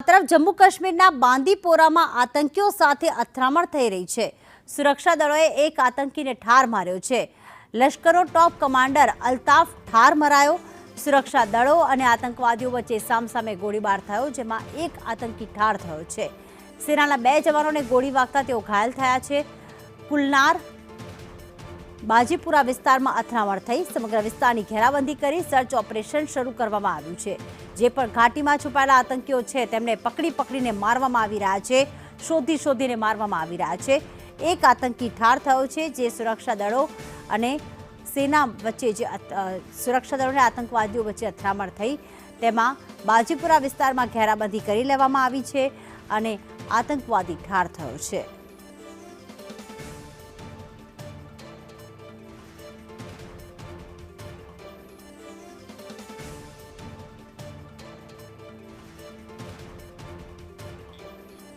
તરફ જમ્મુ કાશ્મીરના બાંદીપોરામાં આતંકીઓ સાથે અથડામણ થઈ રહી છે। સુરક્ષા દળોએ એક આતંકીને ઠાર માર્યો છે। લશ્કરનો ટોપ કમાન્ડર અલ્તાફ ઠાર મરાયો। સુરક્ષા દળો અને આતંકવાદીઓ વચ્ચે સામસામે ગોળીબાર થયો, જેમાં એક આતંકી ઠાર થયો છે। સેનાના 2 જવાનોને ગોળી વાગતા તેઓ ઘાયલ થયા છે। કુલનાર બાજીપુરા વિસ્તારમાં અથડામણ થઈ। સમગ્ર વિસ્તારની ઘેરાબંધી કરી સર્ચ ઓપરેશન શરૂ કરવામાં આવ્યું છે। જે પણ ઘાટીમાં છુપાયેલા આતંકીઓ છે તેમને પકડીને મારવામાં આવી રહ્યા છે। શોધીને મારવામાં આવી રહ્યા છે। એક આતંકી ઠાર થયો છે, જે સુરક્ષા દળો અને સેના વચ્ચે જે સુરક્ષા દળો અને આતંકવાદીઓ વચ્ચે અથડામણ થઈ તેમાં બાજીપુરા વિસ્તારમાં ઘેરાબંધી કરી લેવામાં આવી છે અને આતંકવાદી ઠાર થયો છે।